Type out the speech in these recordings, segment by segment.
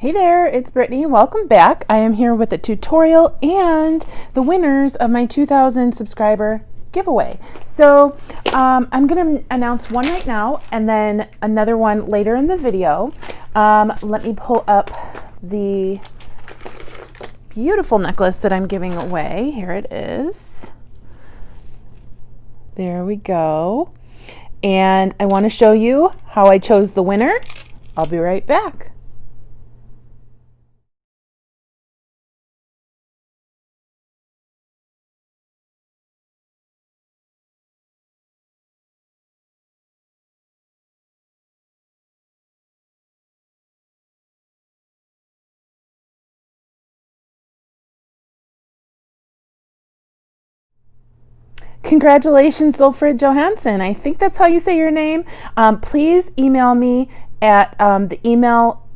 Hey there, it's Brittany. Welcome back. I am here with a tutorial and the winners of my 2,000 subscriber giveaway. So I'm going to announce one right now and then another one later in the video. Let me pull up the beautiful necklace that I'm giving away. Here it is. There we go. And I want to show you how I chose the winner. I'll be right back. Congratulations, Zulfrid Johansson. I think that's how you say your name. Please email me at the email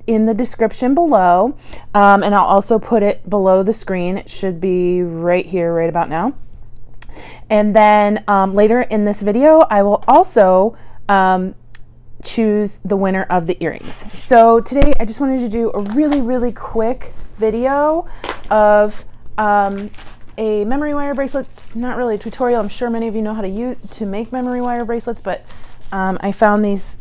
in the description below, and I'll also put it below the screen. It should be right here, right about now. And then later in this video, I will also choose the winner of the earrings. So today, I just wanted to do a really quick video of a memory wire bracelet. Not really a tutorial. I'm sure many of you know how to make memory wire bracelets, but I found these.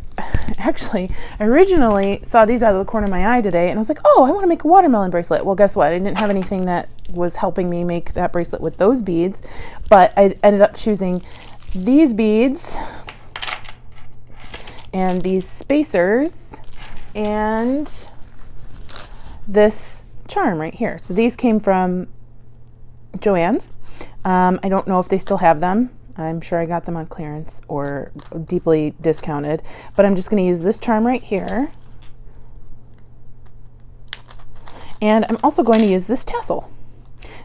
Actually, I originally saw these out of the corner of my eye today, and I was like, oh, I want to make a watermelon bracelet. Well, guess what? I didn't have anything that was helping me make that bracelet with those beads, but I ended up choosing these beads and these spacers and this charm right here. So these came from Joann's. I don't know if they still have them. I'm sure I got them on clearance or deeply discounted, but I'm just going to use this charm right here. And I'm also going to use this tassel.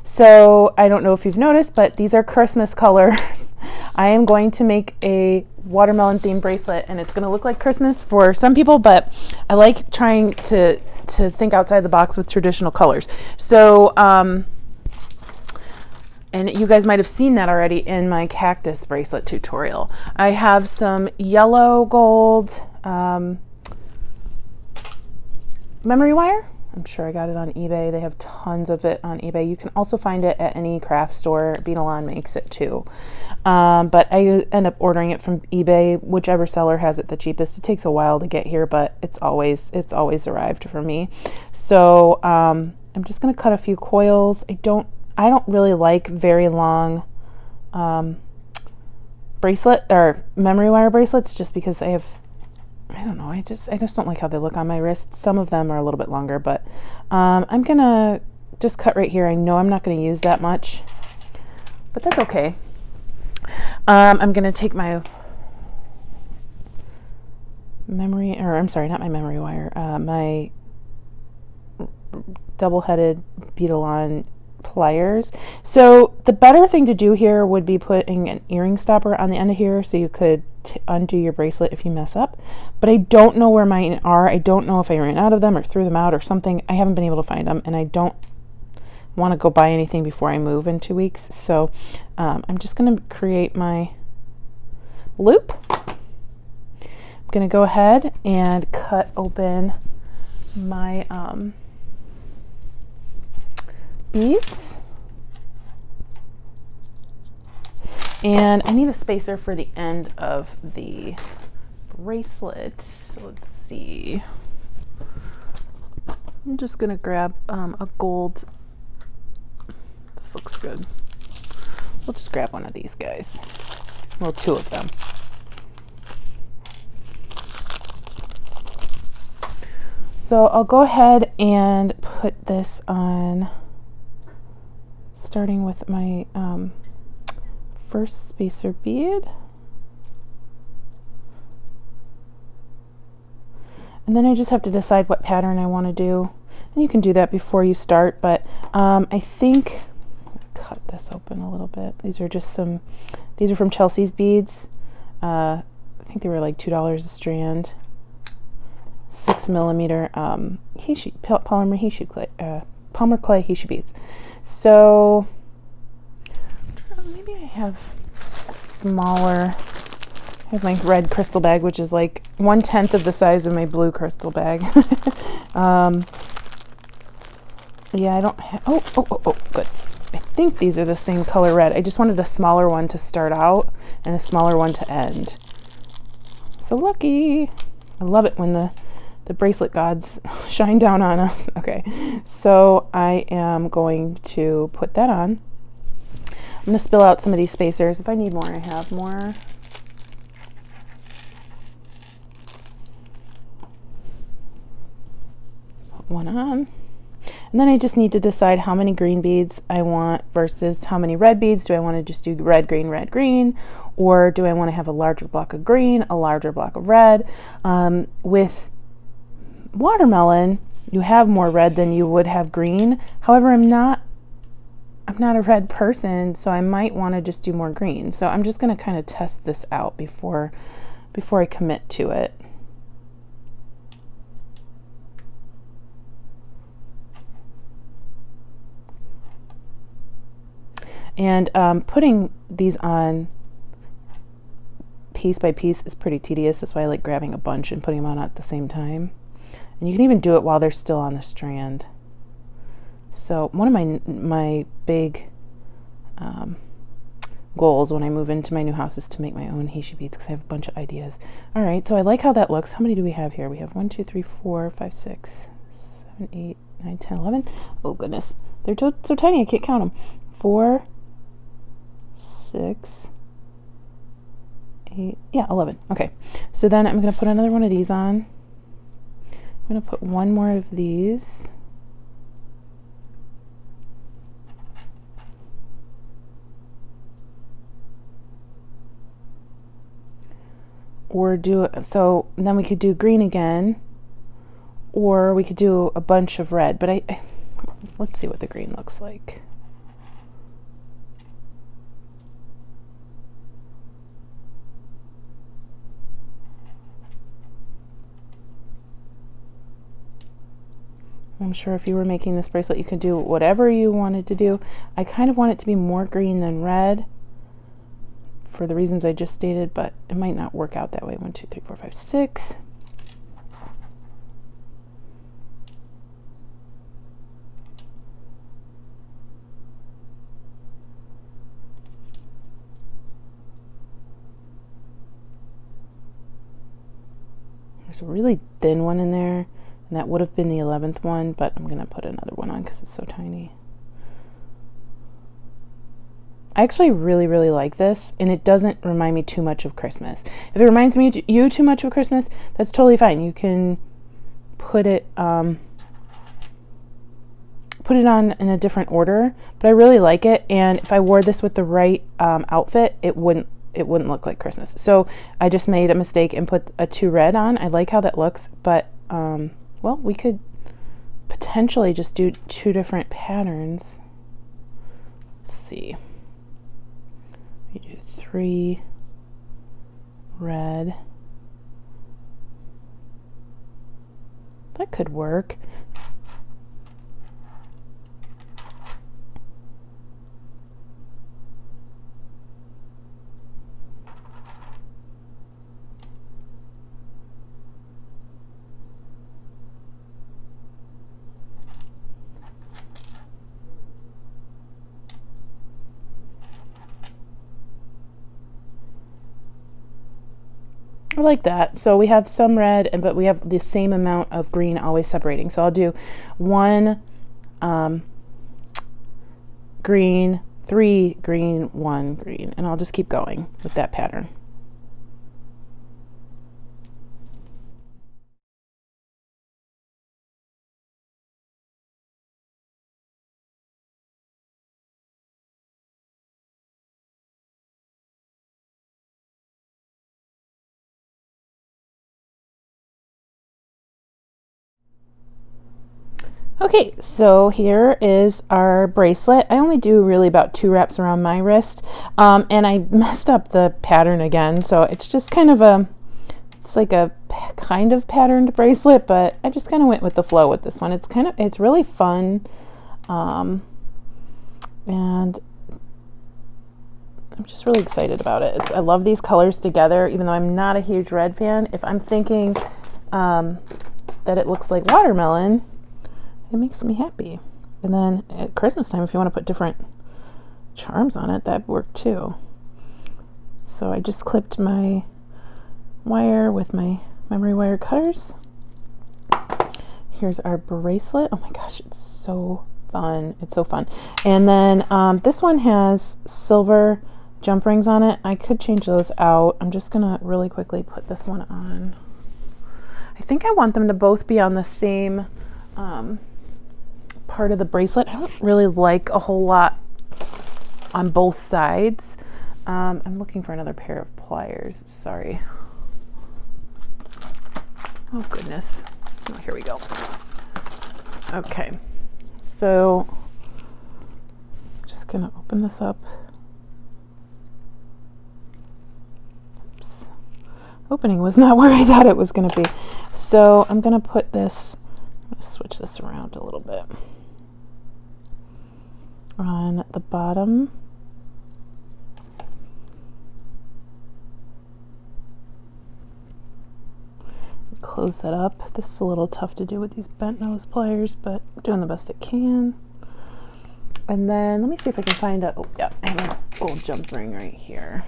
So I don't know if you've noticed, but these are Christmas colors. I am going to make a watermelon themed bracelet, and it's going to look like Christmas for some people, but I like trying to think outside the box with traditional colors. So, and you guys might have seen that already in my cactus bracelet tutorial. I have some yellow gold memory wire. I'm sure I got it on eBay. They have tons of it on eBay. You can also find it at any craft store. Beanalon makes it too. But I end up ordering it from eBay, whichever seller has it the cheapest. It takes a while to get here, but it's always arrived for me. So I'm just gonna cut a few coils. I don't really like very long bracelet or memory wire bracelets, just because I don't know, I just don't like how they look on my wrist. Some of them are a little bit longer, but I'm gonna just cut right here. I know I'm not gonna use that much, but that's okay. I'm gonna take my my double-headed Beadalon pliers. So the better thing to do here would be putting an earring stopper on the end of here so you could undo your bracelet if you mess up, but I don't know where mine are. I don't know if I ran out of them or threw them out or something. I haven't been able to find them, and I don't want to go buy anything before I move in 2 weeks. So I'm just going to create my loop. I'm going to go ahead and cut open my beads, and I need a spacer for the end of the bracelet. So let's see, I'm just gonna grab a gold. This looks good. We'll just grab one of these guys, well, two of them. So I'll go ahead and put this on, starting with my first spacer bead. And then I just have to decide what pattern I want to do. And you can do that before you start, but I think, cut this open a little bit. These are from Chelsea's beads. I think they were like $2 a strand. 6mm Palmer clay Heishi beads. So maybe I have smaller. I I have my red crystal bag, which is like 1/10 of the size of my blue crystal bag. Yeah, I don't have, oh, good. I think these are the same color red. I just wanted a smaller one to start out and a smaller one to end. So lucky. I love it when the bracelet gods shine down on us. Okay, so I am going to put that on. I'm going to spill out some of these spacers. If I need more, I have more. Put one on. And then I just need to decide how many green beads I want versus how many red beads. Do I want to just do red, green? Or do I want to have a larger block of green, a larger block of red? With watermelon, you have more red than you would have green. However, I'm not a red person, so I might want to just do more green. So I'm just going to kind of test this out before I commit to it. And putting these on piece by piece is pretty tedious. That's why I like grabbing a bunch and putting them on at the same time. And you can even do it while they're still on the strand. So one of my big goals when I move into my new house is to make my own heishi beads, because I have a bunch of ideas. All right, so I like how that looks. How many do we have here? We have 1, 2, 3, 4, 5, 6, 7, 8, 9, 10, 11. Oh goodness, they're so tiny I can't count them. 4, 6, 8, yeah, 11. Okay, so then I'm going to put another one of these on. I'm going to put one more of these. Or so then we could do green again, or we could do a bunch of red, but let's see what the green looks like. I'm sure if you were making this bracelet, you could do whatever you wanted to do. I kind of want it to be more green than red for the reasons I just stated, but it might not work out that way. 1, 2, 3, 4, 5, 6. There's a really thin one in there, and that would have been the 11th one, but I'm going to put another one on because it's so tiny. I actually really, really like this, and it doesn't remind me too much of Christmas. If it reminds you too much of Christmas, that's totally fine. You can put it on in a different order, but I really like it, and if I wore this with the right outfit, it wouldn't look like Christmas. So I just made a mistake and put a 2 red on. I like how that looks, but well, we could potentially just do 2 different patterns. Let's see. We do 3 red. That could work. I like that. So we have some red, but we have the same amount of green always separating. So I'll do 1 green, 3 green, 1 green, and I'll just keep going with that pattern. Okay, so here is our bracelet. I only do really about 2 wraps around my wrist, and I messed up the pattern again, so it's just kind of it's like a kind of patterned bracelet, but I just kind of went with the flow with this one. It's really fun, and I'm just really excited about it. I love these colors together, even though I'm not a huge red fan. If I'm thinking that it looks like watermelon, it makes me happy. And then at Christmas time, if you want to put different charms on it, that'd work too. So I just clipped my wire with my memory wire cutters. Here's our bracelet. Oh my gosh, it's so fun. It's so fun. And then this one has silver jump rings on it. I could change those out. I'm just gonna really quickly put this one on. I think I want them to both be on the same part of the bracelet. I don't really like a whole lot on both sides. I'm looking for another pair of pliers. Sorry. Oh goodness. Oh, here we go. Okay. So just gonna open this up. Oops. Opening was not where I thought it was gonna be. So I'm gonna put this, I'm gonna switch this around a little bit. On the bottom. Close that up. This is a little tough to do with these bent nose pliers, but I'm doing the best I can. And then let me see if I can find a, oh yeah, I have an old jump ring right here.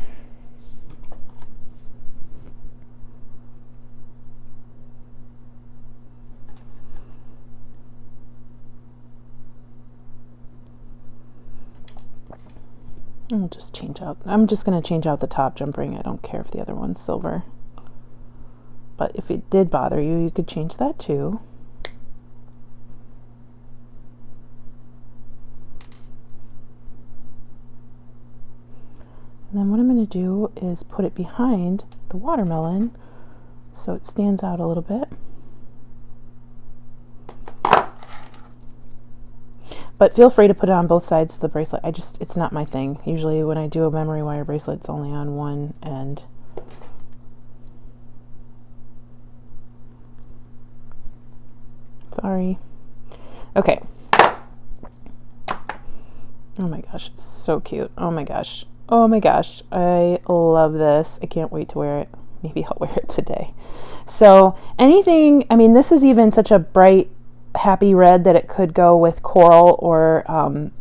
I'll just change out, I'm just going to change out the top jump ring. I don't care if the other one's silver. But if it did bother you, you could change that too. And then what I'm going to do is put it behind the watermelon so it stands out a little bit. But feel free to put it on both sides of the bracelet. It's not my thing. Usually when I do a memory wire bracelet, it's only on one end. Sorry. Okay. Oh my gosh, it's so cute. Oh my gosh. Oh my gosh. I love this. I can't wait to wear it. Maybe I'll wear it today. So anything, I mean, this is even such a bright, happy red that it could go with coral or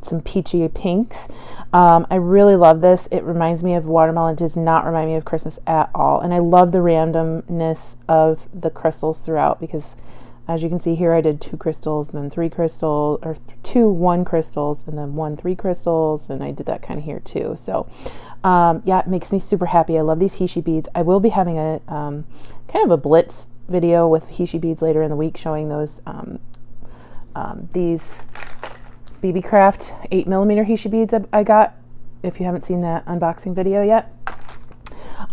some peachy pinks. I really love this. It reminds me of watermelon. It does not remind me of Christmas at all. And I love the randomness of the crystals throughout, because as you can see here, I did 2 crystals, and then 3 crystals, or 2 1 crystals, and then 1 3 crystals, and I did that kind of here too. So yeah, it makes me super happy. I love these Heishi beads. I will be having a kind of a blitz video with Heishi beads later in the week, showing those these BB Craft 8mm Heishi beads I got, if you haven't seen that unboxing video yet.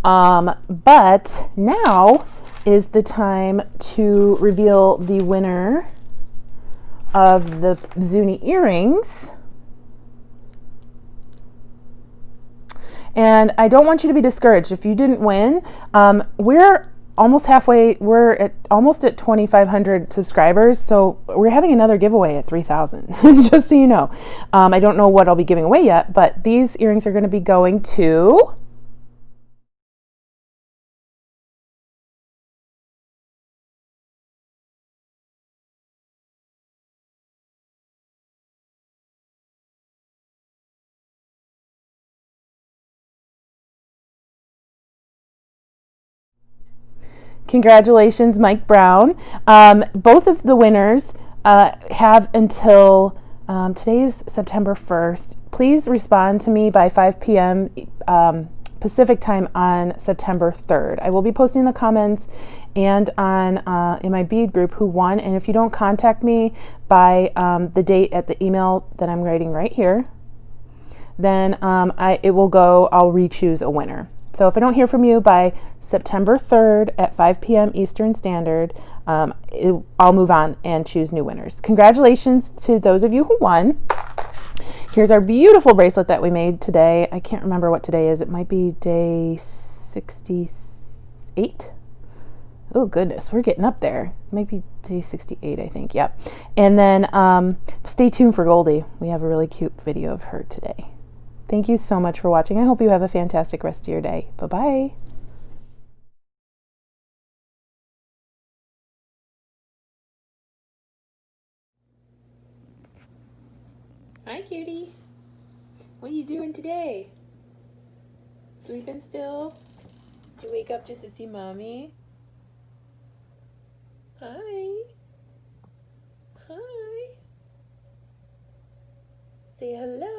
But now is the time to reveal the winner of the Zuni earrings. And I don't want you to be discouraged if you didn't win. We're almost halfway. We're almost at 2,500 subscribers, so we're having another giveaway at 3,000. Just so you know. I don't know what I'll be giving away yet, but these earrings are going to be going to congratulations, Mike Brown. Both of the winners have until today's September 1st. Please respond to me by 5 p.m. Pacific time on September 3rd. I will be posting in the comments and on in my bead group who won. And if you don't contact me by the date at the email that I'm writing right here, then it will go, I'll re-choose a winner. So if I don't hear from you by September 3rd at 5 p.m. Eastern Standard, I'll move on and choose new winners. Congratulations to those of you who won. Here's our beautiful bracelet that we made today. I can't remember what today is. It might be day 68. Oh goodness, we're getting up there. Maybe day 68, I think. Yep. And then stay tuned for Goldie. We have a really cute video of her today. Thank you so much for watching. I hope you have a fantastic rest of your day. Bye-bye. Hi, cutie. What are you doing today? Sleeping still? Did you wake up just to see Mommy? Hi. Hi. Say hello.